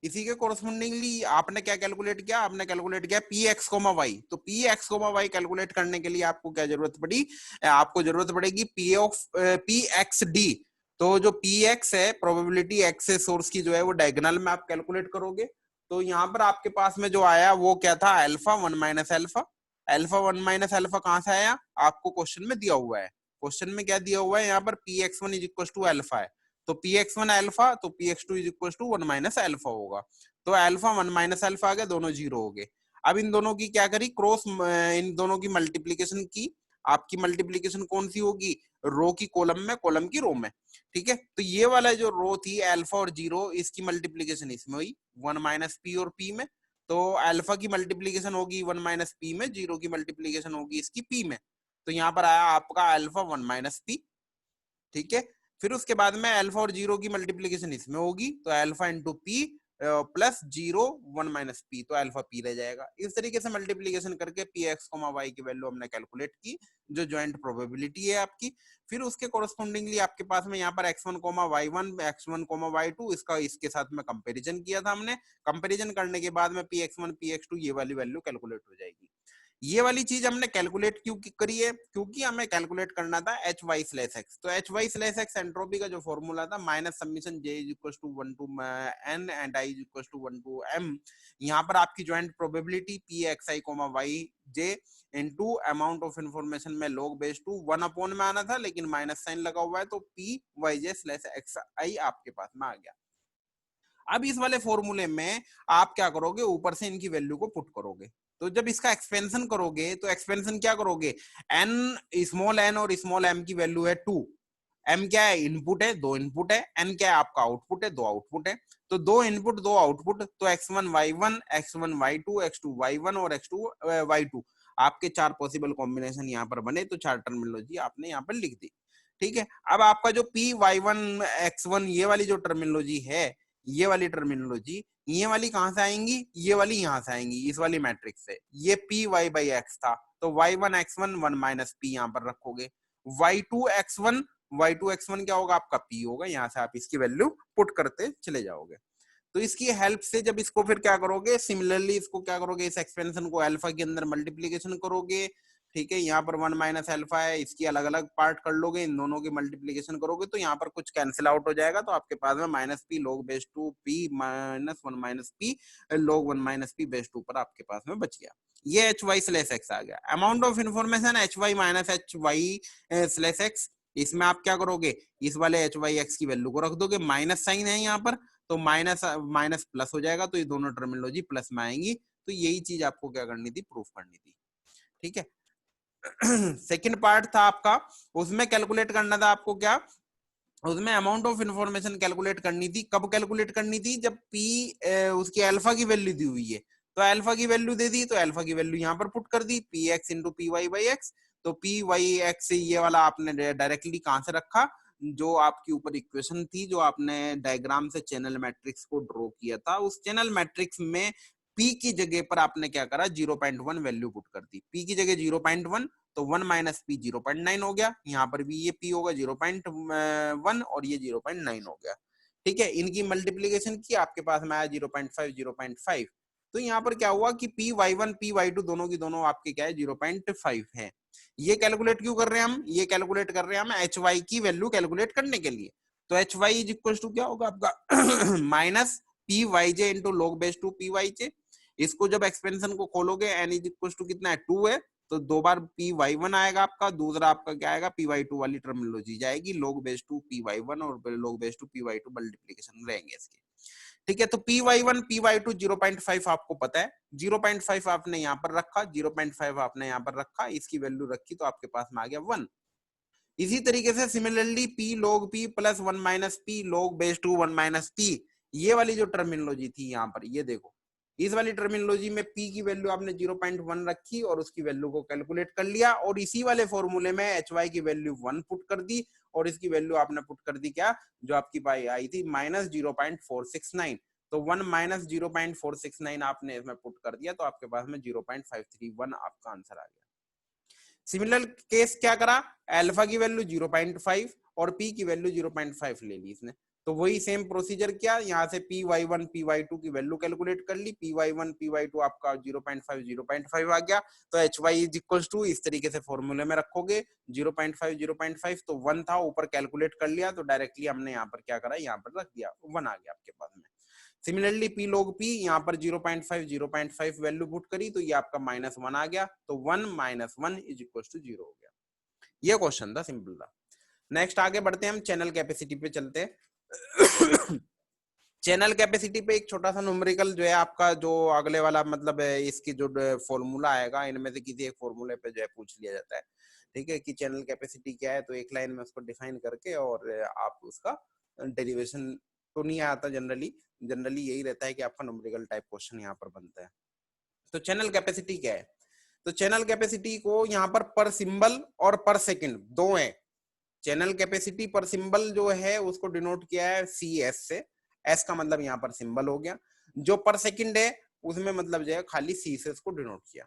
इसी के कोरस्पोंडिंगली आपने क्या कैलकुलेट किया, आपने कैलकुलेट किया पी एक्स कोमा वाई। तो P X comma Y calculate करने के लिए आपको क्या जरूरत पड़ी, आपको जरूरत पड़ेगी पी एक्स डी। तो जो पी एक्स है, प्रोबेबिलिटी एक्स से सोर्स की जो है वो डायगोनल में आप कैलकुलेट करोगे। तो यहाँ पर आपके पास में जो आया वो क्या था, alpha one minus alpha. Alpha one minus alpha कहाँ से आया, आपको क्वेश्चन में दिया हुआ है। क्वेश्चन में क्या दिया हुआ है, यहाँ पर P X one is equal to alpha है। तो पी एक्स वन अल्फा, तो P X two is equal to one minus alpha होगा। तो अल्फा वन माइनस अल्फा आ गया, दोनों जीरो हो गए। अब इन दोनों की क्या करी, क्रॉस, इन दोनों की मल्टीप्लीकेशन की। आपकी मल्टीप्लीकेशन कौन सी होगी, रो की कॉलम में, कॉलम की रो में। ठीक है, तो ये वाला जो रो थी अल्फा और जीरो, इसकी मल्टीप्लीकेशन इसमें हुई वन माइनस पी और पी में। तो अल्फा की मल्टीप्लीकेशन होगी वन माइनस पी में, जीरो की मल्टीप्लीकेशन होगी इसकी पी में। तो यहाँ पर आया आपका अल्फा वन माइनस पी। ठीक है, फिर उसके बाद में अल्फा और जीरो की मल्टीप्लीकेशन इसमें होगी, तो alpha into P plus zero one minus P, तो अल्फा पी रह जाएगा। इस तरीके से मल्टीप्लीकेशन करके पी एक्स कोमा वाई की वैल्यू हमने कैलकुलेट की, जो ज्वाइंट प्रोबेबिलिटी है आपकी। फिर उसके कोरस्पोंडिंगली आपके पास में यहाँ पर X one comma Y one, X one comma Y two, इसका इसके साथ में कंपेरिजन किया था हमने। कंपेरिजन करने के बाद में P X one P X two ये वाली वैल्यू कैलकुलेट हो जाएगी। ये वाली चीज हमने कैलकुलेट क्यों करी है, क्योंकि हमें कैलकुलेट करना था एच वाई स्लैश एक्स। तो H Y slash X entropy का जो फॉर्मूला था, minus summation J is equal to one to N and I is equal to one to M. यहाँ पर आपकी joint probability P X I comma Y J into amount of information में log base two one upon में आना था, लेकिन minus sign लगा हुआ है, तो पी वाई जे स्लैश एक्स आई आपके पास में आ गया। अब इस वाले फॉर्मूले में आप क्या करोगे, ऊपर से इनकी वैल्यू को पुट करोगे। तो जब इसका एक्सपेंशन करोगे, तो एक्सपेंशन क्या करोगे, एन, स्मॉल एन और स्मॉल एम की वैल्यू है टू। एम क्या है, इनपुट है, दो इनपुट है। एन क्या है, आपका आउटपुट है, दो आउटपुट है। तो दो इनपुट दो आउटपुट, तो X one Y one, X one Y two, X two Y one और एक्स टू वाई टू, आपके चार पॉसिबल कॉम्बिनेशन यहाँ पर बने। तो चार टर्मिनोलॉजी आपने यहाँ पर लिख दी। ठीक है, अब आपका जो P Y one X one, ये वाली जो टर्मिनोलॉजी है, ये वाली टर्मिनोलॉजी, ये वाली कहां से आएंगी, ये वाली यहां से आएंगी, इस वाली मैट्रिक्स से। ये पी वाई बाई एक्स था, तो Y one X one one minus P यहाँ पर रखोगे। Y two X one, Y two X one क्या होगा, आपका पी होगा। यहाँ से आप इसकी वैल्यू पुट करते चले जाओगे। तो इसकी हेल्प से जब इसको फिर क्या करोगे, सिमिलरली इसको क्या करोगे, इस एक्सपेंशन को अल्फा के अंदर मल्टीप्लीकेशन करोगे। ठीक है, यहाँ पर वन माइनस अल्फा है, इसकी अलग अलग पार्ट कर लोगे, इन दोनों की मल्टीप्लीकेशन करोगे, तो यहाँ पर कुछ कैंसिल आउट हो जाएगा। तो आपके पास में minus P log base two P minus one minus P log one minus P base two पर आपके पास में बच गया। ये एच वाई स्लैश एक्स आ गया। Amount of information H Y minus H Y slash X, इसमें आप क्या करोगे, इस वाले एच वाई एक्स की वैल्यू को रख दोगे, माइनस साइन है यहाँ पर, तो माइनस माइनस प्लस हो जाएगा, तो ये दोनों टर्मिनोलॉजी प्लस में आएंगी। तो यही चीज आपको क्या करनी थी, प्रूफ करनी थी। ठीक है, सेकंड पार्ट था आपका, उसमें कैलकुलेट करना था आपको क्या, उसमें अमाउंट ऑफ इंफॉर्मेशन कैलकुलेट करनी थी। कब कैलकुलेट करनी थी, जब पी उसकी अल्फा की वैल्यू दी हुई है। तो अल्फा की वैल्यू दे दी, तो अल्फा की वैल्यू यहाँ पर पुट कर दी, P X into P Y by X. तो पी वाई एक्स ये वाला आपने डायरेक्टली कहां से रखा, जो आपकी ऊपर इक्वेशन थी, जो आपने डायग्राम से चैनल मैट्रिक्स को ड्रॉ किया था, उस चैनल मैट्रिक्स में पी की जगह पर आपने क्या करा, 0.1 वैल्यू पुट कर दी। पी की जगह 0.1, तो 1 माइनस पी 0.9 हो गया। यहाँ पर भी ये पी होगा 0.1 और ये 0.9 हो गया। ठीक है, इनकी मल्टीप्लीकेशन की, आपके पास में आया 0.5 0.5। तो यहाँ पर क्या हुआ कि P Y one P Y two दोनों की दोनों आपके क्या है, 0.5 है। ये कैलकुलेट क्यों कर रहे हैं हम, ये कैलकुलेट कर रहे हैं हम एच वाई की वैल्यू कैलकुलेट करने के लिए। तो H Y is equal to क्या होगा आपका, minus P Y J into log base two P Y J. इसको जब एक्सपेंशन को खोलोगे, एन इज इक्वल टू कितना है, 2 है, तो दो बार पी वाई वन आएगा आपका, दूसरा आपका क्या आएगा, पी वाई टू वाली टर्मिनोलॉजी जाएगी, log base two P Y one और log base two P Y two multiplication रहेंगे इसके। ठीक है, तो P Y one P Y two 0.5 आपको पता है, 0.5 आपने यहाँ पर रखा, 0.5 आपने यहाँ पर रखा, इसकी वैल्यू रखी, तो आपके पास में आ गया 1। इसी तरीके से similarly P log P plus one minus P log base two one minus P, ये वाली जो टर्मिनोलॉजी थी यहाँ पर, ये देखो, इस वाली टर्मिनोलॉजी में p की वैल्यू आपने 0.1 रखी और उसकी वैल्यू को कैलकुलेट कर लिया, और इसी वाले फॉर्मूले में hy की वैल्यू 1 पुट कर दी, और इसकी वैल्यू आपने पुट कर दी क्या, जो आपकी पाई आई थी माइनस 0.469। तो 1 माइनस 0.469 आपने इसमें पुट कर दिया, तो आपके पास में 0.531 आपका आंसर आ गया। सिमिलर केस क्या करा, अल्फा की वैल्यू 0.5 और पी की वैल्यू 0.5 ले ली इसने, तो वही सेम प्रोसीजर किया, यहाँ से py1 py2 की वैल्यू कैलकुलेट कर ली, py1 py2 आपका 0.5 0.5 आ गया, तो hy इज इक्वल टू इस तरीके से फॉर्मूले में रखोगे 0.5 0.5 तो 1 था, ऊपर कैलकुलेट कर लिया तो डायरेक्टली हमने यहाँ पर क्या करा, यहाँ पर रख दिया 1 आ गया आपके पास में। सिमिलरली p log p यहाँ पर 0.5 वैल्यू पुट करी तो ये आपका -1 आ गया, तो 1 - 1 इज इक्वल टू 0 हो गया। ये क्वेश्चन था, सिंपल था। नेक्स्ट आगे बढ़ते हैं, हम चैनल कैपेसिटी पे चलते हैं। चैनल कैपेसिटी पे एक छोटा सा न्यूमेरिकल जो है आपका, जो अगले वाला मतलब इसकी जो फॉर्मूला आएगा, इनमें से किसी एक फॉर्मूले पे जो है पूछ लिया जाता है, ठीक है, कि चैनल कैपेसिटी क्या है, तो एक लाइन में उसको डिफाइन करके और आप उसका डेरिवेशन तो नहीं आता, जनरली यही रहता है कि आपका न्यूमेरिकल टाइप क्वेश्चन यहाँ पर बनता है। तो चैनल कैपेसिटी क्या है, तो चैनल कैपेसिटी को यहाँ पर सिंबल और पर सेकंड दो है। चैनल कैपेसिटी पर सिंबल जो है उसको डिनोट किया है CS से, S का मतलब यहाँ पर सिंबल हो गया, जो पर सेकंड है उसमें मतलब जो है खाली C से उसको डिनोट किया,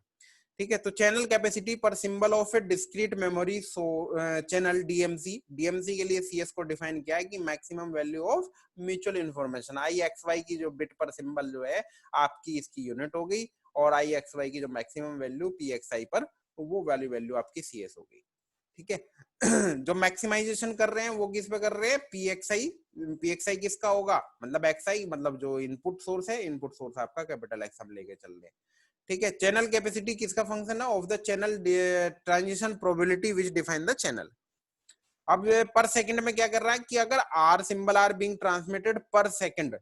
ठीक है। तो channel capacity per symbol of A discrete memory channel DMC के लिए CS को डिफाइन किया है कि maximum value of mutual information, IXY की जो बिट पर सिंबल जो है आपकी इसकी यूनिट हो गई, और IXY की जो मैक्सिमम वैल्यू PXI पर, तो वो वैल्यू आपकी CS हो गई, ठीक है। जो मैक्सिमाइजेशन कर रहे हैं वो किस पे कर रहे हैं, PXI किसका होगा, मतलब XI, मतलब जो इनपुट सोर्स है, इनपुट सोर्स आपका कैपिटल X हम लेके चल रहे हैं, ठीक है। चैनल कैपेसिटी किसका फंक्शन है, of the channel transition probability which define the channel. अब पर सेकंड में क्या कर रहा है कि अगर R symbol are being transmitted per second,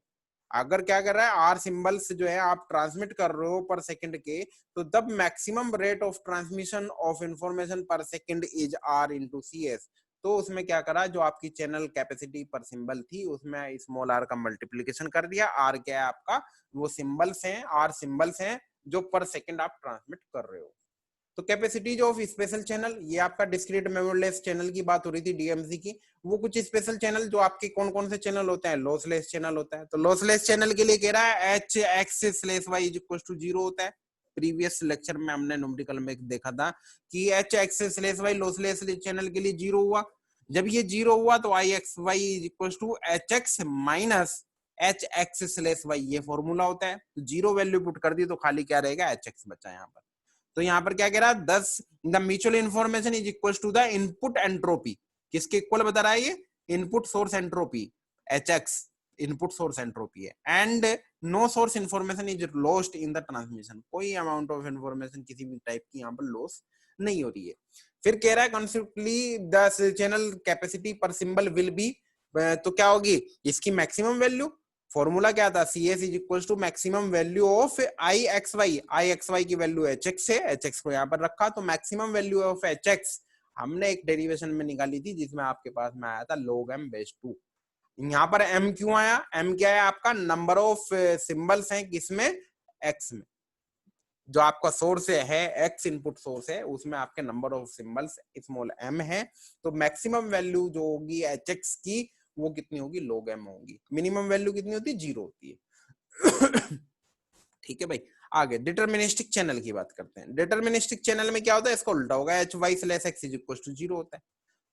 अगर क्या कर रहा है R सिंबल्स जो है आप ट्रांसमिट कर रहे हो पर सेकंड के, तो the maximum rate of transmission of information per second is R into CS। तो उसमें क्या करा, जो आपकी चैनल कैपेसिटी पर सिंबल थी उसमें स्मॉल r का मल्टीप्लीकेशन कर दिया। R क्या है आपका, वो सिंबल्स हैं, R सिंबल्स हैं जो पर सेकंड आप ट्रांसमिट कर रहे हो। तो कैपेसिटीज ऑफ स्पेशल चैनल, ये आपका डिस्क्रीट मेमोरीलेस चैनल की बात हो रही थी DMC की। वो कुछ स्पेशल चैनल जो आपके कौन कौन से चैनल होते हैं, लॉसलेस चैनल होता है। तो लॉसलेस चैनल के लिए कह रहा है H(x)/y इज इक्वल टू 0 होता है। प्रीवियस लेक्चर में हमने न्यूमेरिकल में देखा था कि H(x)/y लॉसलेस चैनल के लिए 0 हुआ। जब ये 0 हुआ तो IXY is equal to HX माइनस H(x)/y, ये फॉर्मूला होता है। तो 0 वैल्यू पुट कर दी तो खाली क्या रहेगा, HX बचा यहाँ पर। तो यहाँ पर क्या कह रहा है, 10 the mutual information is equal to the input entropy, किसके इक्वल बता रहा है ये, input source entropy, HX input source entropy है, and no source information is lost in the transmission, कोई अमाउंट ऑफ इंफॉर्मेशन किसी भी टाइप की यहाँ पर लॉस नहीं हो रही है। फिर कह रहा है कॉन्सेप्टली the channel capacity per symbol will B, तो क्या होगी इसकी मैक्सिमम वैल्यू, फॉर्मूला क्या था, CS is equal to maximum value of IXY की वैल्यू HX है, HX को यहाँ पर रखा, तो मैक्सिमम वैल्यू ऑफ HX हमने एक डेरिवेशन में निकाली थी जिसमें आपके पास में आया था log m/2। यहाँ पर m क्यों आया, m क्या है आपका, नंबर ऑफ सिंबल्स हैं किसमें, X में, जो आपका सोर्स है X इनपुट सोर्स है उसमें आपके number of symbols small m है। तो मैक्सिमम वैल्यू जो होगी HX की वो कितनी होगी, log m होगी। मिनिमम वैल्यू कितनी होती है, 0 होती है। ठीक है भाई, आगे डिटर्मिनिस्टिक चैनल की बात करते हैं। डिटर्मिनिस्टिक चैनल में क्या होता है, इसका उल्टा होगा, HY/X इज इक्वल टू 0 होता है।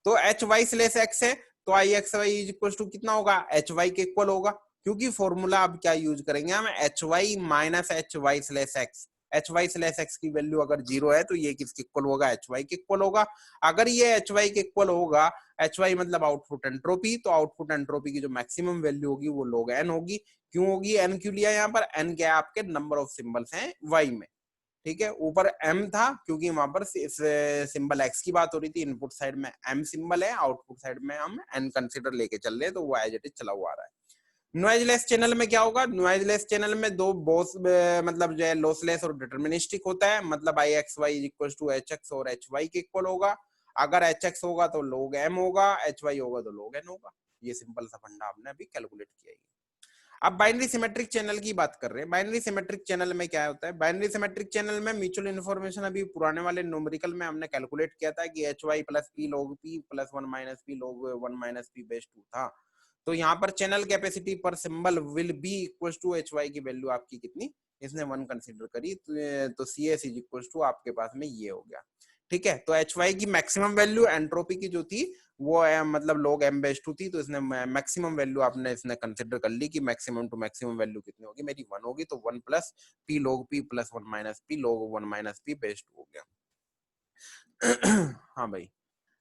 तो HY/X है तो IXY इज इक्वल टू कितना होगा, HY के इक्वल होगा, क्योंकि फॉर्मूला अब क्या यूज करेंगे हम, HY माइनस HY/X। HY/X की वैल्यू अगर 0 है तो ये किसके इक्वल होगा, HY के इक्वल होगा। अगर ये HY के इक्वल होगा, HY मतलब आउटपुट एंट्रोपी, तो आउटपुट एंट्रोपी की जो मैक्सिमम वैल्यू होगी वो log n होगी। क्यों होगी, n क्यों लिया यहाँ पर, n क्या है आपके नंबर ऑफ सिंबल्स हैं Y में, ठीक है। ऊपर m था क्योंकि वहां पर सिंबल x की बात हो रही थी, इनपुट साइड में m सिंबल है, आउटपुट साइड में हम n कंसीडर लेके चल रहे हैं, तो वो एज इट इज चला हुआ आ रहा है। नॉइजलेस चैनल में क्या होगा, नॉइजलेस चैनल में दो बोस मतलब जो है लॉसलेस और डिटरमिनिस्टिक होता है, मतलब IXY is equal to HX और HY के इक्वल होगा। अगर HX होगा तो log m होगा, HY होगा तो log n होगा। ये सिंपल सा फंडा हमने अभी कैलकुलेट किया है। अब बाइनरी सिमेट्रिक चैनल की बात कर रहे हैं। बाइनरी सिमेट्रिक चैनल में क्या होता है, बाइनरी सिमेट्रिक चैनल में म्यूचुअल इन्फॉर्मेशन अभी पुराने वाले न्यूमेरिकल में हमने कैलकुलेट किया था कि HY plus P log P plus 1 minus P log 1 minus P base 2 था। तो यहाँ पर channel capacity per symbol will be equal to HY की वैल्यू आपकी कितनी, इसने 1 कंसीडर करी, तो CS इज इक्वल टू आपके पास में ये हो गया, ठीक है, तो एच वाई की मैक्सिमम वैल्यू एंट्रोपी की जो थी वो मतलब log m बेस 2 थी, तो इसने मैक्सिमम वैल्यू आपने इसने कंसिडर कर ली कि मैक्सिमम टू मैक्सिमम वैल्यू कितनी होगी, मेरी 1 होगी, तो 1 plus p log p plus 1 minus p log 1 minus p base 2 हो गया। हाँ भाई,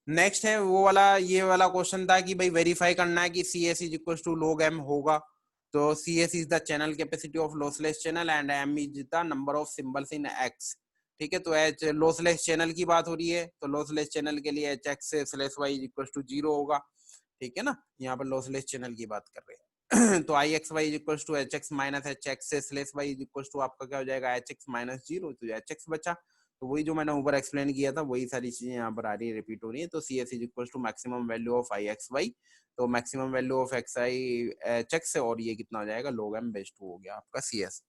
नेक्स्ट है वो वाला, ये वाला क्वेश्चन था कि भाई वेरीफाई करना है कि C S is equal to log m होगा, तो C S is the channel capacity of lossless channel and m is the number of symbols in x। ठीक है, तो एच लॉसलेस चैनल की बात हो रही है, तो लॉसलेस चैनल के लिए H X slash Y equal to 0 होगा। ठीक है ना, यहाँ पर लॉसलेस चैनल की बात कर रहे हैं। तो I X Y equal to H X minus H X slash Y equal to आपका क्या हो जाएगा, एच एक्स माइनस 0, तो एच एक्स बचा। तो वही जो मैंने ऊपर एक्सप्लेन किया था वही सारी चीजें यहाँ पर आ रही है, रिपीट हो रही है। तो C S is equal to maximum value of I X Y, तो maximum value of X I H X, और ये कितना हो जाएगा, log m बेस 2 हो गया आपका सी एस।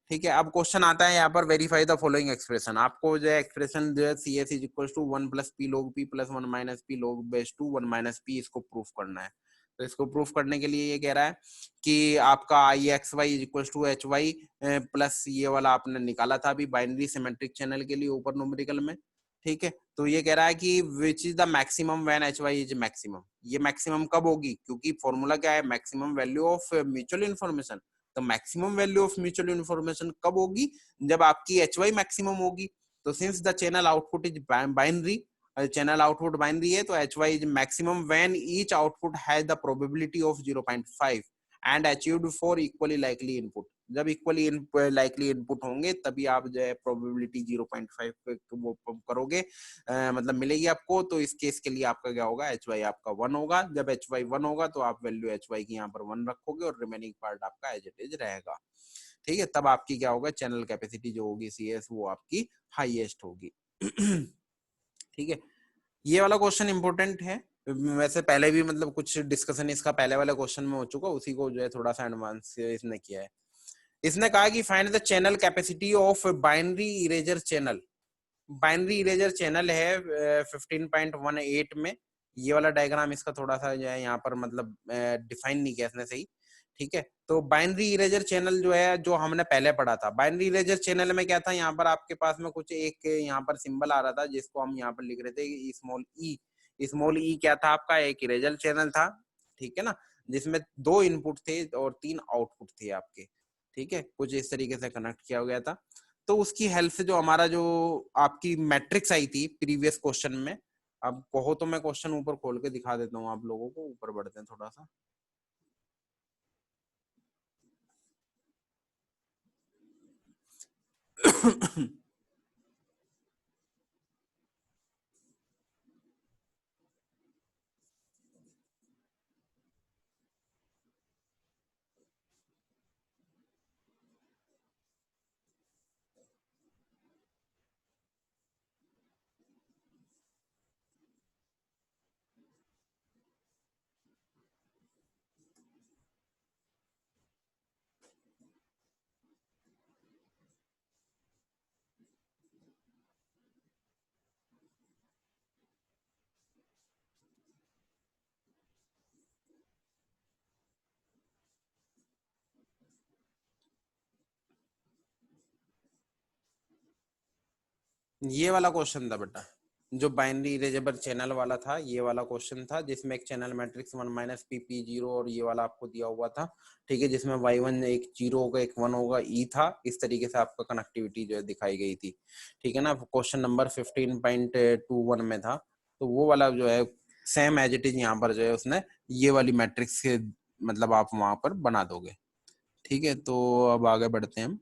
ठीक है, अब क्वेश्चन आता है यहाँ पर वेरीफाई द फॉलोइंग एक्सप्रेशन। आपको जो है एक्सप्रेशन जो है C S is equal to 1 plus P log p plus 1 minus P log base 2 1 minus P, इसको प्रूफ करना है। तो इसको प्रूफ करने के लिए ये कह रहा है कि आपका I X Y is equal to H Y plus ये वाला आपने निकाला था अभी बाइनरी सिमेट्रिक चैनल के लिए ऊपर न्यूमेरिकल में। ठीक है, तो ये कह रहा है कि which is the maximum when H Y is maximum. ये मैक्सिमम कब होगी, क्योंकि फॉर्मूला क्या है, maximum value of mutual information. तो maximum value of mutual information कब होगी, जब आपकी एच वाई मैक्सिमम होगी। तो since the channel output is binary, channel output binary है, तो H Y is maximum when each output has the probability of 0.5 and achieved for equally likely input. जब equally likely input होंगे तभी आप जो है प्रोबेबिलिटी 0.5 वो करोगे, मतलब मिलेगी आपको। तो इस केस के लिए आपका क्या होगा, एच वाई आपका 1 होगा। जब एच वाई 1 होगा तो आप वैल्यू एच वाई की यहाँ पर 1 रखोगे और रिमेनिंग पार्ट आपका एज इट इज रहेगा। ठीक है, तब आपकी क्या होगा, चैनल कैपेसिटी जो होगी सी एस वो आपकी हाईएस्ट होगी। ठीक है, ये वाला क्वेश्चन इंपॉर्टेंट है। वैसे पहले भी मतलब कुछ डिस्कशन इसका पहले वाले क्वेश्चन में हो चुका, उसी को जो है थोड़ा सा एडवांस इसने किया है। इसने कहा कि find the channel capacity of binary eraser channel. Binary eraser channel है 15.18 में। ये वाला डायग्राम इसका थोड़ा सा जो है यहाँ पर मतलब डिफाइन नहीं किया इसने सही। ठीक है, तो बाइनरी इरेजर चैनल जो है, जो हमने पहले पढ़ा था, बाइनरी इरेजर चैनल में क्या था, यहाँ पर आपके पास में कुछ एक यहाँ पर सिंबल आ रहा था जिसको हम यहाँ पर लिख रहे थे स्मॉल ई। स्मॉल ई क्या था आपका, एक इरेजर चैनल था। ठीक है ना, जिसमें 2 इनपुट थे और 3 आउटपुट थे आपके। ठीक है, कुछ इस तरीके से कनेक्ट किया गया था। तो उसकी हेल्प से जो हमारा जो आपकी मैट्रिक्स आई थी प्रीवियस क्वेश्चन में, अब कहो तो मैं क्वेश्चन ऊपर खोल के दिखा देता हूँ आप लोगों को, ऊपर बढ़ते हैं थोड़ा सा। ये वाला क्वेश्चन था बेटा, जो बाइनरी इरेजेबल चैनल वाला था, ये वाला क्वेश्चन था जिसमें एक channel matrix 1 minus P P 0 और ये वाला आपको दिया हुआ था। ठीक है, जिसमें y1 एक 0 होगा एक 1 होगा, ई था। इस तरीके से आपका कनेक्टिविटी जो है दिखाई गई थी। ठीक है ना, क्वेश्चन नंबर 15.21 में था। तो वो वाला जो है सेम एज इट इज यहाँ पर जो है उसने ये वाली मैट्रिक्स के मतलब आप वहां पर बना दोगे। ठीक है, तो अब आगे बढ़ते हैं हम।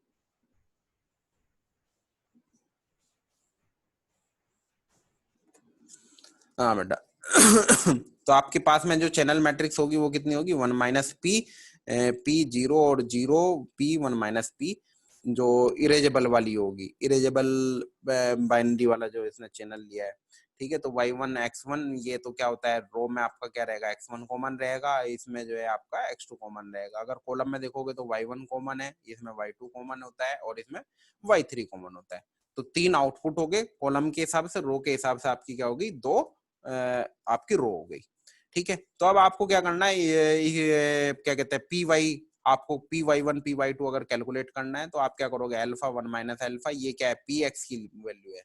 हाँ बेटा। तो आपके पास में जो चैनल मैट्रिक्स होगी वो कितनी होगी, 1 माइनस पी पी 0 और 0 पी 1 माइनस पी, जो इरेजेबल वाली होगी, इरेजेबल बाइनरी वाला जो इसने चैनल लिया है। ठीक है, तो y1 x1 ये तो क्या होता है, रो में आपका क्या रहेगा, x1 कॉमन रहेगा, इसमें जो है आपका x2 कॉमन रहेगा। अगर कॉलम में देखोगे तो y1 कॉमन है, इसमें y2 कॉमन होता है और इसमें y3 कॉमन होता है। तो 3 आउटपुट हो गए कॉलम के हिसाब से, रो के हिसाब से आपकी क्या होगी, 2 आपकी रो हो गई। ठीक है, तो अब आपको क्या करना है, ये क्या कहते हैं, पी वाई, आपको पी वाई 1 पी वाई 2 अगर कैलकुलेट करना है तो आप क्या करोगे, अल्फा 1 माइनस अल्फा, ये क्या है, पी एक्स की वैल्यू है।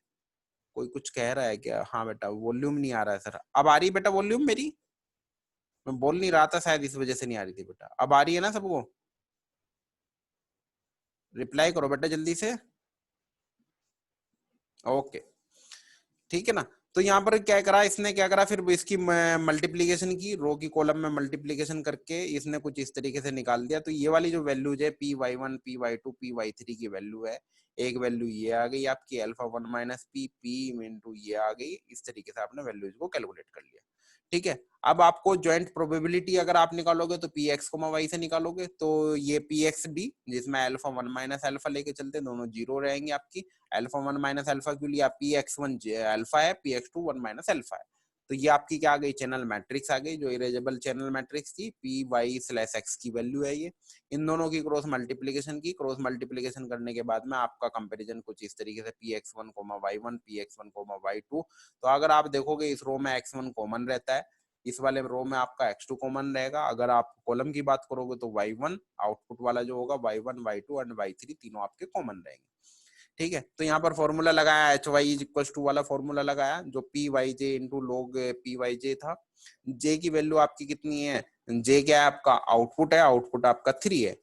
कोई कुछ कह रहा है क्या? हाँ बेटा वॉल्यूम नहीं आ रहा है सर। अब आ रही है बेटा वॉल्यूम मेरी? मैं बोल नहीं रहा था शायद इस वजह से नहीं आ रही थी बेटा। अब आ रही है ना सबको? रिप्लाई करो बेटा जल्दी से। ओके ठीक है ना। तो यहाँ पर क्या करा इसने, क्या करा फिर इसकी मल्टीप्लीकेशन की, रो की कॉलम में मल्टीप्लीकेशन करके इसने कुछ इस तरीके से निकाल दिया। तो ये वाली जो वैल्यूज है py1 py2 py3 की वैल्यू है, एक वैल्यू ये आ गई आपकी अल्फा 1 माइनस p इंटू ये आ गई। इस तरीके से आपने वैल्यूज को कैलकुलेट कर लिया। ठीक है। अब आपको ज्वाइंट प्रोबेबिलिटी अगर आप निकालोगे तो पी एक्स कोमा वाई से निकालोगे, तो ये पी एक्स डी जिसमें अल्फा 1 माइनस अल्फा लेके चलते दोनों जीरो रहेंगे आपकी। अल्फा 1 माइनस अल्फा क्यों लिया? पी एक्स वन अल्फा है, P X two 1 minus alpha है। तो ये आपकी क्या आ गई? चैनल मैट्रिक्स आ गई, जो इरेजेबल चैनल मैट्रिक्स थी पी वाई स्लैश एक्स की वैल्यू है ये। इन दोनों की क्रॉस मल्टीप्लीकेशन की, क्रॉस मल्टीप्लीकेशन करने के बाद में आपका कंपैरिजन कुछ इस तरीके से P X one comma Y one P X one comma Y two. तो अगर आप देखोगे इस रो में एक्स वन कॉमन रहता है, इस वाले रो में आपका x2 कॉमन रहेगा। अगर आप कॉलम की बात करोगे तो y1 आउटपुट वाला जो होगा y1 y2 एंड y3 तीनों आपके कॉमन रहेंगे। ठीक है। तो यहाँ पर फॉर्मूला लगाया H Y is equal to वाला फॉर्मूला लगाया, जो P Y J into log P Y J था। जे की वैल्यू आपकी कितनी है? जे क्या है आपका? आउटपुट है, आउटपुट आपका 3 है।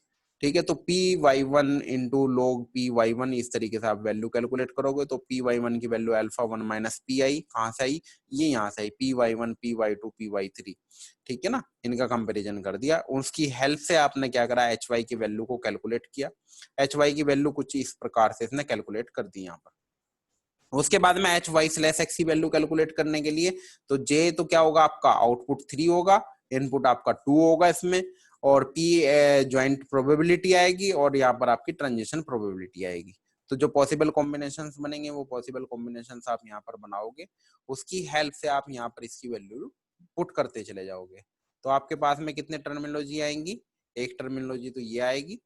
ठीक है। तो P Y one into log P Y one, इस तरीके से आप वैल्यू कैलकुलेट करोगे। तो पी वाई वन की value alpha 1 minus P I, कहाँ से आई? ये यहाँ से आई, P Y one P Y two P Y three. ठीक है ना। इनका कंपेरिजन कर दिया, उसकी हेल्प से आपने क्या करा? एच वाई की वैल्यू को कैलकुलेट किया। एच वाई की वैल्यू कुछ इस प्रकार से इसने कैलकुलेट कर दी यहाँ पर। उसके बाद में एच वाई स्लैश एक्स की वैल्यू कैलकुलेट करने के लिए, तो जे तो क्या होगा आपका? आउटपुट 3 होगा, इनपुट आपका 2 होगा इसमें, और पी ज्वाइंट प्रोबेबिलिटी आएगी, और यहाँ पर आपकी ट्रांजिशन प्रोबेबिलिटी आएगी। तो जो पॉसिबल कॉम्बिनेशंस बनेंगे वो पॉसिबल कॉम्बिनेशंस आप यहाँ पर बनाओगे, उसकी हेल्प से आप यहाँ पर इसकी वैल्यू पुट करते चले जाओगे। तो आपके पास में कितने टर्मिनोलॉजी आएंगी? एक टर्मिनोलॉजी तो ये आएगी।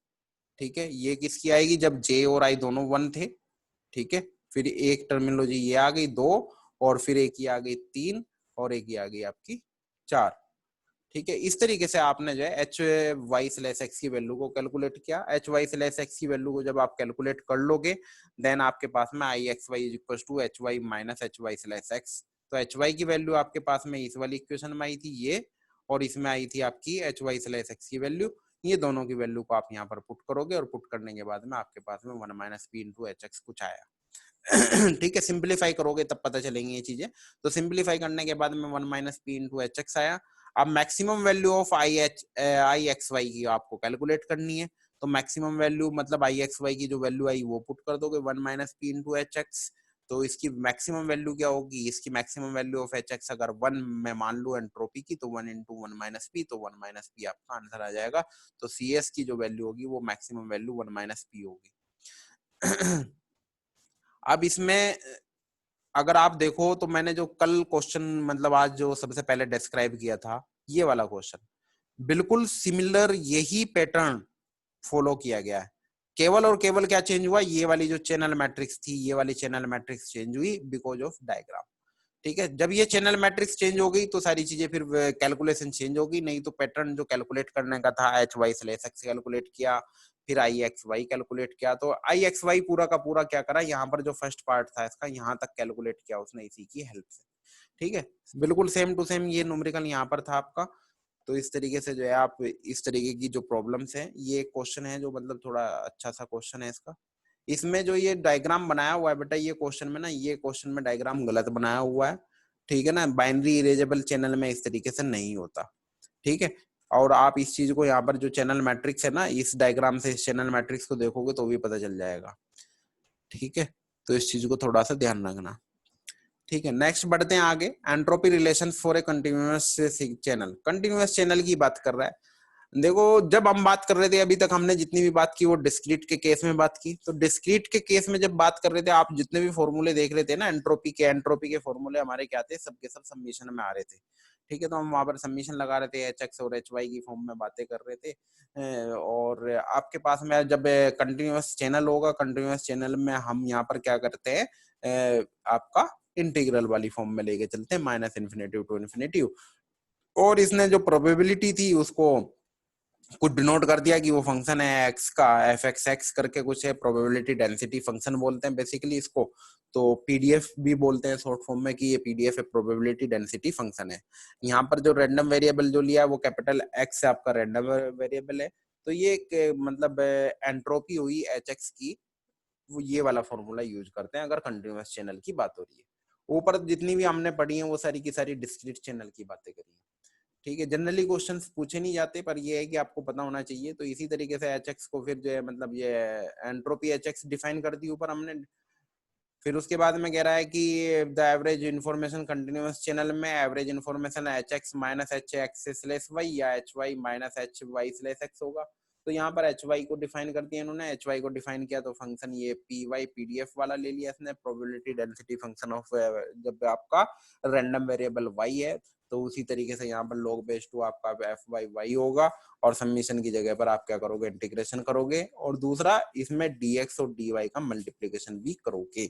ठीक है। ये किसकी आएगी? जब जे और आई दोनों 1 थे। ठीक है। फिर एक टर्मिनोलॉजी ये आ गई 2, और फिर एक ये आ गई 3, और एक ये आ गई आपकी 4। ठीक है। इस तरीके से आपने जो है एच वाई स्लैश एक्स की वैल्यू को कैलकुलेट किया। एच वाई स्लैश एक्स की वैल्यू को जब आप कैलकुलेट कर लोगे, देन आपके पास में I X Y is equal to H Y minus H Y slash X. तो एच वाई की वैल्यू आपके पास में इस वाली इक्वेशन में आई थी ये, और इसमें आई थी आपकी एच वाई स्लैश एक्स की वैल्यू। ये दोनों की वैल्यू को आप यहाँ पर पुट करोगे, और पुट करने के बाद में आपके पास में 1 minus P into H x कुछ आया। ठीक है। सिंप्लीफाई करोगे तब पता चलेंगी ये चीजें। तो सिंप्लीफाई करने के बाद में 1 minus P into H X आया। अब maximum value of I X Y की आपको कैलकुलेट करनी है। तो मैक्सिमम वैल्यू मतलब आई एक्स वाई की जो वैल्यू आई वो पुट कर दोगे 1 minus P into H x. तो इसकी मैक्सिमम वैल्यू क्या होगी? इसकी maximum value of H x अगर 1 में मान लो एंट्रोपी की, तो 1 इंटू 1 माइनस पी, तो 1 माइनस पी आपका आंसर आ जाएगा। तो सी एस की जो वैल्यू होगी वो मैक्सिमम वैल्यू 1 माइनस पी होगी। अब इसमें अगर आप देखो तो मैंने जो कल क्वेश्चन मतलब आज जो सबसे पहले डिस्क्राइब किया था, ये वाला क्वेश्चन बिल्कुल सिमिलर यही पैटर्न फॉलो किया गया है। केवल और केवल क्या चेंज हुआ? ये वाली जो चैनल मैट्रिक्स थी, ये वाली चैनल मैट्रिक्स चेंज हुई बिकॉज ऑफ डायग्राम। ठीक है। जब ये चैनल मैट्रिक्स चेंज हो गई तो सारी चीजें फिर कैलकुलेशन चेंज होगी। नहीं तो पैटर्न जो कैलकुलेट करने का था H Y slash X calculate किया, फिर आई एक्स वाई कैलकुलेट किया। तो आई एक्स वाई पूरा का पूरा क्या करा, यहाँ पर जो फर्स्ट पार्ट था इसका यहाँ तक कैलकुलेट किया उसने इसी की हेल्प से। ठीक है। बिल्कुल सेम टू सेम ये न्यूमेरिकल यहाँ पर था आपका। तो इस तरीके से जो है आप इस तरीके की जो प्रॉब्लम्स है, ये क्वेश्चन है जो मतलब थोड़ा अच्छा सा क्वेश्चन है इसका। इसमें जो ये डायग्राम बनाया हुआ है बेटा, ये क्वेश्चन में ना, ये क्वेश्चन में डायग्राम गलत बनाया हुआ है। ठीक है ना। बाइनरी इरेजेबल चैनल में इस तरीके से नहीं होता। ठीक है। और आप इस चीज को यहाँ पर जो चैनल मैट्रिक्स है ना, इस डायग्राम से इस चैनल मैट्रिक्स को देखोगे तो भी पता चल जाएगा। ठीक है। तो इस चीज को थोड़ा सा ध्यान रखना। ठीक है। नेक्स्ट बढ़ते हैं आगे। Entropy relation for a continuous channel. Continuous channel की बात कर रहा है। देखो जब हम बात कर रहे थे अभी तक हमने जितनी भी बात की वो डिस्क्रीट के केस में बात की। तो डिस्क्रीट के केस में जब बात कर रहे थे, आप जितने भी फॉर्मूले देख रहे थे ना एंट्रोपी के फॉर्मूले हमारे क्या थे? सबके सब समीशन में आ रहे थे। ठीक है। तो हम वहां पर समीशन लगा रहे थे, एच एक्स और एच वाई की फॉर्म में बातें कर रहे थे। और आपके पास में जब कंटिन्यूअस चैनल होगा, कंटिन्यूअस चैनल में हम यहाँ पर क्या करते हैं, आपका इंटीग्रल वाली फॉर्म में लेके चलते हैं, माइनस इन्फिनेटिव टू इन्फिनेटिव। और इसने जो प्रोबेबिलिटी थी उसको कुछ डिनोट कर दिया कि वो फंक्शन है एक्स का, एफ एक्स एक्स करके कुछ है, प्रोबेबिलिटी डेंसिटी फंक्शन बोलते हैं बेसिकली इसको। तो पीडीएफ भी बोलते हैं शॉर्ट फॉर्म में कि ये पीडीएफ है, प्रोबेबिलिटी डेंसिटी फंक्शन है। यहाँ पर जो रैंडम वेरिएबल जो लिया है वो कैपिटल एक्स है, आपका रैंडम वेरिएबल है। तो ये एक मतलब एंट्रोपी हुई एच एक्स की, वो ये वाला फॉर्मूला यूज करते हैं अगर कंटिन्यूअस चैनल की बात हो रही है। ऊपर जितनी भी हमने पढ़ी है वो सारी की सारी डिस्क्रीट चैनल की बातें करी है। ठीक है, जनरली क्वेश्चंस पूछे नहीं जाते, पर ये है कि आपको पता होना चाहिए। तो इसी तरीके से एच एक्स को फिर जो है मतलब ये एंट्रोपी एच एक्स डिफाइन कर दी ऊपर हमने। फिर उसके बाद में कह रहा है कि the average information continuous channel में average information H X minus H X slash Y या H Y minus H Y slash X होगा। तो यहाँ पर एच वाई को डिफाइन कर दिया इन्होंने। एच वाई को डिफाइन किया तो फंक्शन ये पी वाई पीडीएफ वाला ले लिया इसने, प्रोबेबिलिटी डेंसिटी फंक्शन ऑफ जब आपका रैंडम वेरिएबल वाई है। तो उसी तरीके से यहाँ पर log बेस टू आपका एफ वाई वाई होगा, और सबमिशन की जगह पर आप क्या करोगे, इंटीग्रेशन करोगे, और दूसरा इसमें dx और dy का मल्टीप्लीकेशन भी करोगे।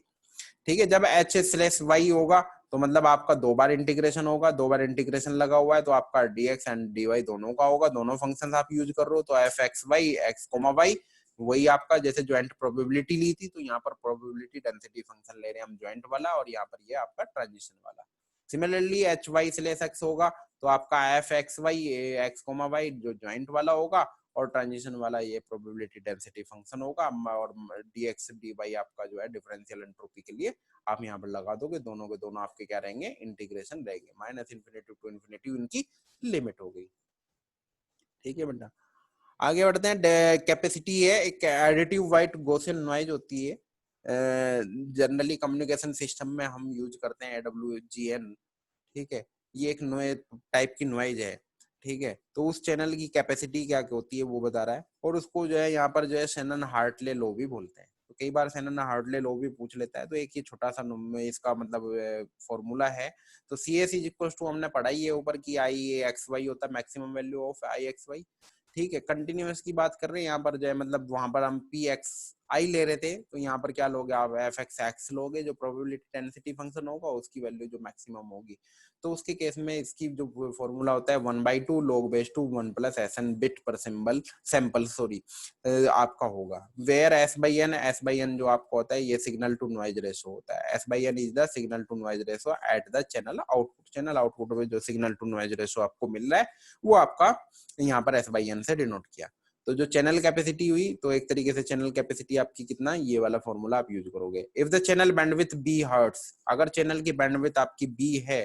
ठीक है, जब एच स्लेस वाई होगा तो मतलब आपका 2 बार इंटीग्रेशन होगा, 2 बार इंटीग्रेशन लगा हुआ है तो आपका dx एंड dy दोनों का होगा, दोनों फंक्शंस आप यूज कर रहे हो। तो F X Y X comma Y वही आपका जैसे ज्वाइंट प्रोबेबिलिटी ली थी, तो यहाँ पर प्रोबेबिलिटी डेंसिटी फंक्शन ले रहे हैं हम ज्वाइंट वाला, और यहाँ पर ये आपका ट्रांजिशन वाला। Similarly H Y slash X होगा तो आपका F X Y X comma Y जो ज्वाइंट वाला होगा, और ट्रांजिशन वाला ये प्रोबेबिलिटी डेंसिटी फंक्शन होगा, और dx dy आपका जो है डिफरेंशियल एंट्रोपी के लिए आप यहाँ पर लगा दोगे, दोनों के दोनों आपके क्या रहेंगे, इंटीग्रेशन रहेंगे, माइनस इन्फिनिटी टू इन्फिनिटी उनकी लिमिट हो गई। ठीक है बेटा, आगे बढ़ते हैं। कैपेसिटी है एक एडिटिव वाइट गॉसियन नॉइज होती है, जनरली कम्युनिकेशन सिस्टम में हम यूज करते हैं AWGN। ठीक है, ये एक नॉइज टाइप की नॉइज है। ठीक है, तो उस चैनल की कैपेसिटी क्या होती है वो बता रहा है, और उसको जो है यहाँ पर जो है शैनन हार्टले लॉ भी बोलते हैं। तो कई बार शैनन हार्टले लॉ भी पूछ लेता है, तो एक ये छोटा सा इसका मतलब फॉर्मूला है। तो C S is equal to हमने पढ़ाई है ऊपर की आई एक्स वाई होता है maximum value of I X Y. ठीक है, कंटिन्यूअस की बात कर रहे हैं यहाँ पर जो है मतलब वहां पर हम पी एक्स आई ले रहे थे, तो यहाँ पर क्या लोगे आप, एफ एक्स एक्स लोगे, जो प्रोबेबिलिटी डेंसिटी फंक्शन होगा उसकी वैल्यू जो मैक्सिमम होगी। तो उसके केस में इसकी जो फॉर्मूला होता है 1/2 log बेस टू 1 प्लस SN bit per symbol sample sorry आपका होगा। वेयर S/N जो आपको होता है ये सिग्नल टू नॉइज रेशो होता है। S/N is the signal to noise ratio at the channel output. Channel output में जो सिग्नल टू नॉइज रेशो आपको मिल रहा है वो आपका यहाँ पर S/N से डिनोट किया। तो जो चैनल कैपेसिटी हुई, तो एक तरीके से चैनल कैपेसिटी आपकी कितना, ये वाला फॉर्मूला आप यूज करोगे। If the channel bandwidth B hertz, अगर चैनल की बैंडविड्थ आपकी B है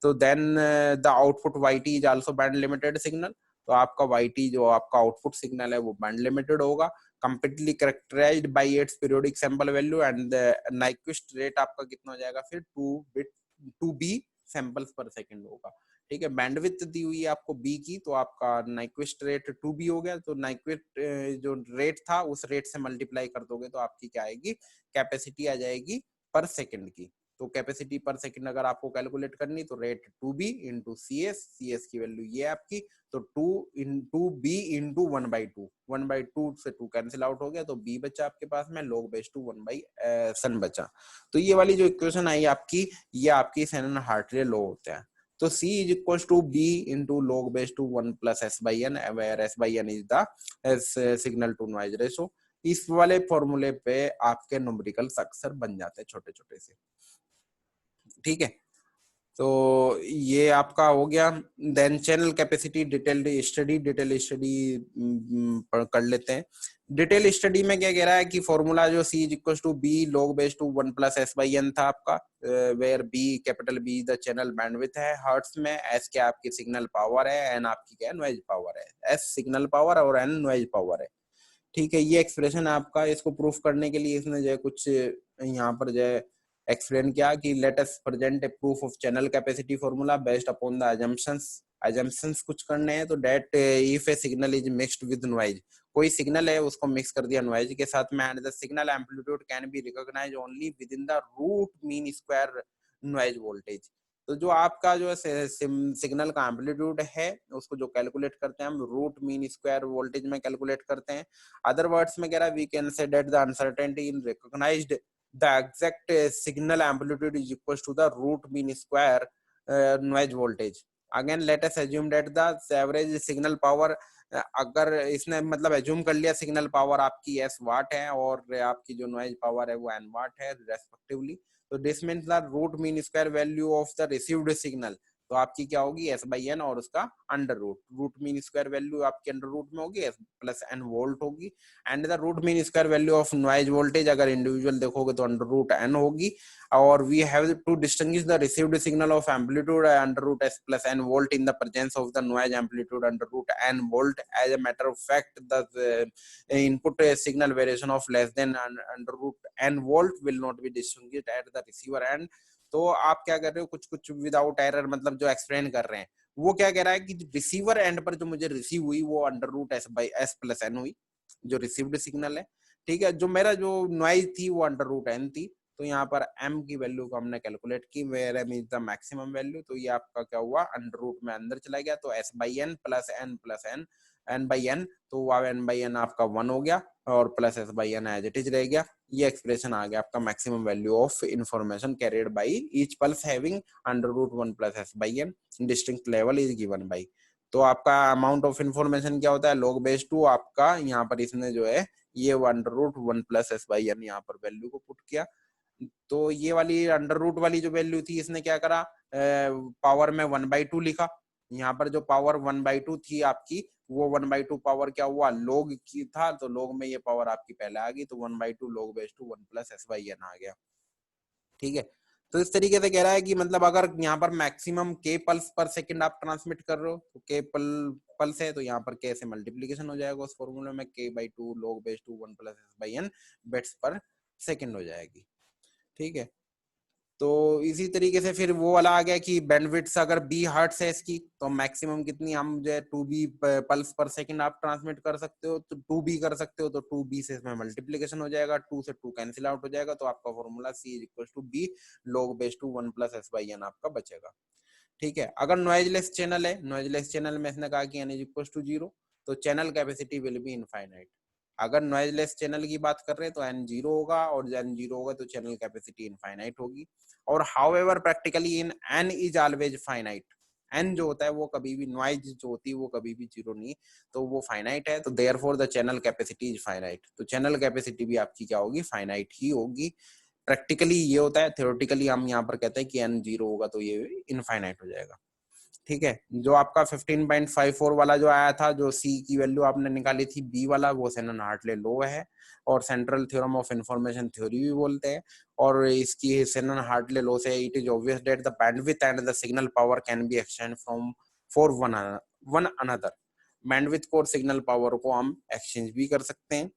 तो then the output yt is also band limited signal. तो आपका yt जो आपका आउटपुट सिग्नल है वो बैंड लिमिटेड होगा, completely characterized by its periodic sample value, and the Nyquist rate आपका कितना हो जाएगा फिर 2b सैंपल्स पर सेकंड होगा। ठीक है, बैंडविड्थ दी हुई है आपको बी की, तो आपका नाइक्विस्ट रेट 2b हो गया। तो नाइक्विस्ट जो रेट था उस रेट से मल्टीप्लाई कर दोगे तो आपकी क्या आएगी, कैपेसिटी आ जाएगी पर सेकंड की। तो कैपेसिटी पर सेकंड अगर आपको कैलकुलेट करनी तो rate 2b into C S की वैल्यू ये आपकी, तो 2 b इंटू 1/2, 1/2 से 2 कैंसिल आउट हो गया, तो b बचा आपके पास में, log बेस टू 1/SN बचा। तो ये वाली जो इक्वेशन आई आपकी, ये आपकी शैनन हार्टले लॉ होता है। तो C is equals to B into log base to 1 plus S/N, where S/N is the signal to noise ratio। इस वाले फॉर्मूले पे आपके न्यूमेरिकल्स अक्सर बन जाते हैं छोटे छोटे से। ठीक है, तो ये आपका हो गया। Then channel capacity detail study कर लेते हैं। डिटेल स्टडी में क्या कह रहा है कि फॉर्मूला जो C is equal to B log base two 1 plus S/N था आपका, where B capital B the channel bandwidth है हर्ट्ज में, S क्या आपकी सिग्नल पावर है, N आपकी क्या नॉइज पावर है। S सिग्नल पावर और N नॉइज पावर है। ठीक है, ये एक्सप्रेशन आपका, इसको प्रूफ करने के लिए इसने जो है कुछ यहाँ पर जो है एक्सप्लेन किया कि let us present a proof of channel capacity formula based upon the assumptions कुछ करने हैं। तो that if a signal is mixed with noise, कोई सिग्नल है उसको मिक्स कर दिया नॉइज के साथ में, and the signal amplitude can be recognized only within the root mean square noise voltage. तो जो आपका जो सिग्नल का एम्पलीट्यूड है उसको जो कैलकुलेट करते हैं हम रूट मीन स्क्वायर वोल्टेज में कैलकुलेट करते हैं। अदर वर्ड्स में कह रहा है we can say that the uncertainty in recognized the exact signal amplitude is equals to the root mean square noise voltage। Again let us assume that the average signal power, अगर इसने मतलब assume कर लिया signal power आपकी s वाट है और आपकी जो नॉइज पावर है वो n वाट है रेस्पेक्टिवली, तो this means the root mean square value of the received signal, तो आपकी क्या होगी s बाई एन और उसका under root, root mean square value आपके अंडर रूट में होगी s प्लस एन वोल्ट होगी, and the root mean square value of noise voltage अगर इंडिविजुअल देखोगे तो अंडर रूट एन होगी, और we have to distinguish the received signal of amplitude under root s plus n volt in the presence of the noise amplitude under root n volt. As a matter of fact, the input signal variation of less than under root n volt will not be distinguished at the receiver end. तो आप क्या कर रहे हो, कुछ कुछ without error मतलब जो एक्सप्लेन कर रहे हैं वो क्या कह रहा है कि रिसीवर एंड पर जो मुझे रिसीव हुई वो under root S by S plus N हुई, जो रिसीव्ड सिग्नल है, ठीक है। जो मेरा जो नॉइज थी वो अंडर रूट एन थी, तो यहाँ पर m की वैल्यू को हमने कैलकुलेट की, where m is the maximum value, तो ये आपका क्या हुआ अंडर रूट में अंदर चला गया, तो s by N plus N n by N, तो वह n बाई एन आपका 1 हो गया और plus s by N as it is रह गया। ये एक्सप्रेशन आ गया आपका maximum value of information carried by each pulse having under root 1 plus s by N distinct level is given by. तो आपका अमाउंट ऑफ इंफॉर्मेशन क्या होता है, log बेस 2 आपका, यहाँ पर इसने जो है ये under root 1 plus s by N यहाँ पर वैल्यू को पुट किया, तो ये वाली अंडर रूट वाली जो वैल्यू थी इसने क्या करा, पावर में 1/2 लिखा, यहाँ पर जो पावर 1/2 थी आपकी वो 1/2 पावर क्या हुआ लोग की था, तो लोग में ये पावर आपकी पहले आ गई, तो 1/2 log base 2 1 plus S by N आ गया, ठीक है। तो इस तरीके से कह रहा है कि मतलब अगर यहाँ पर मैक्सिमम के पल्स पर सेकंड आप ट्रांसमिट कर रहे हो तो के पल्स है, तो यहाँ पर के से मल्टीप्लीकेशन हो जाएगा उस फॉर्मूले में, के by 2 log base 2 1 plus S by N bits per second हो जाएगी, ठीक है। तो इसी तरीके से फिर वो वाला आ गया कि बैंडविड्थ अगर बी हर्ट्ज है इसकी, तो मैक्सिमम कितनी हम जो है 2b पल्स पर सेकंड आप ट्रांसमिट कर सकते हो, तो 2b कर सकते हो, तो 2b से इसमें मल्टीप्लीकेशन हो जाएगा, 2 से 2 कैंसिल आउट हो जाएगा, तो आपका formula c is equal to b log base 2 1 plus s by n आपका बचेगा, ठीक है। अगर नॉइजलेस चैनल है, नॉइजलेस चैनल में इसने कहा कि n इज इक्वल टू 0, तो channel capacity will be infinite. अगर नॉइजलेस चैनल की बात कर रहे हैं तो n 0 होगा, और n 0 होगा तो चैनल कैपेसिटी इनफाइनाइट होगी, और however practically in n is always finite, n जो होता है वो कभी भी, नॉइज जो होती है वो कभी भी जीरो नहीं, तो वो फाइनाइट है, तो therefore the channel capacity is finite, तो चैनल कैपेसिटी भी आपकी क्या होगी, फाइनाइट ही होगी। प्रैक्टिकली ये होता है, थ्योरेटिकली हम यहाँ पर कहते हैं कि n 0 होगा तो ये इनफाइनाइट हो जाएगा, ठीक है। जो आपका 15.54 वाला जो आया था, जो सी की वैल्यू आपने निकाली थी बी वाला, वो शेनन हार्टले लॉ है, और central theorem of information theory भी बोलते हैं, और इसकी शेनन हार्टले लॉ से it is obvious that the bandwidth and the signal power can be exchange from for one another, bandwidth को और सिग्नल पावर को हम एक्सचेंज भी कर सकते हैं,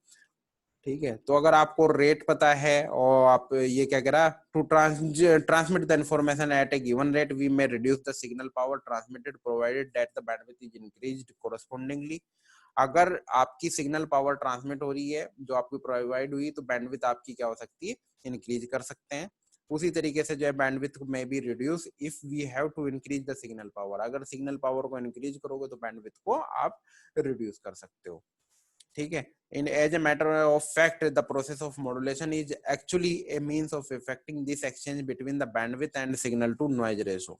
ठीक है। तो अगर आपको रेट पता है और आप ये क्या कह रहा, to transmit the information at a given rate we may reduce the signal power transmitted provided that the bandwidth is increased correspondingly. अगर आपकी सिग्नल पावर ट्रांसमिट हो रही है जो आपको प्रोवाइड हुई, तो बैंडविड्थ आपकी क्या हो सकती है, इंक्रीज कर सकते हैं। उसी तरीके से जो है बैंडविड्थ में भी reduce if we have to increase the signal power, अगर सिग्नल पावर को इंक्रीज करोगे तो बैंडविड्थ को आप रिड्यूस कर सकते हो, ठीक है। In as a matter of fact, the process of modulation is actually a means of effecting this exchange between the bandwidth and signal to noise ratio,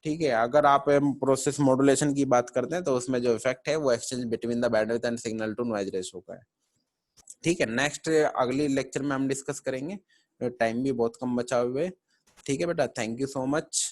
ठीक है। अगर आप प्रोसेस मॉड्यूलेशन की बात करते हैं तो उसमें जो इफेक्ट है वो exchange between the bandwidth and signal to noise ratio का है, ठीक है। नेक्स्ट अगली लेक्चर में हम डिस्कस करेंगे, टाइम भी बहुत कम बचा हुए, ठीक है बेटा, थैंक यू सो मच।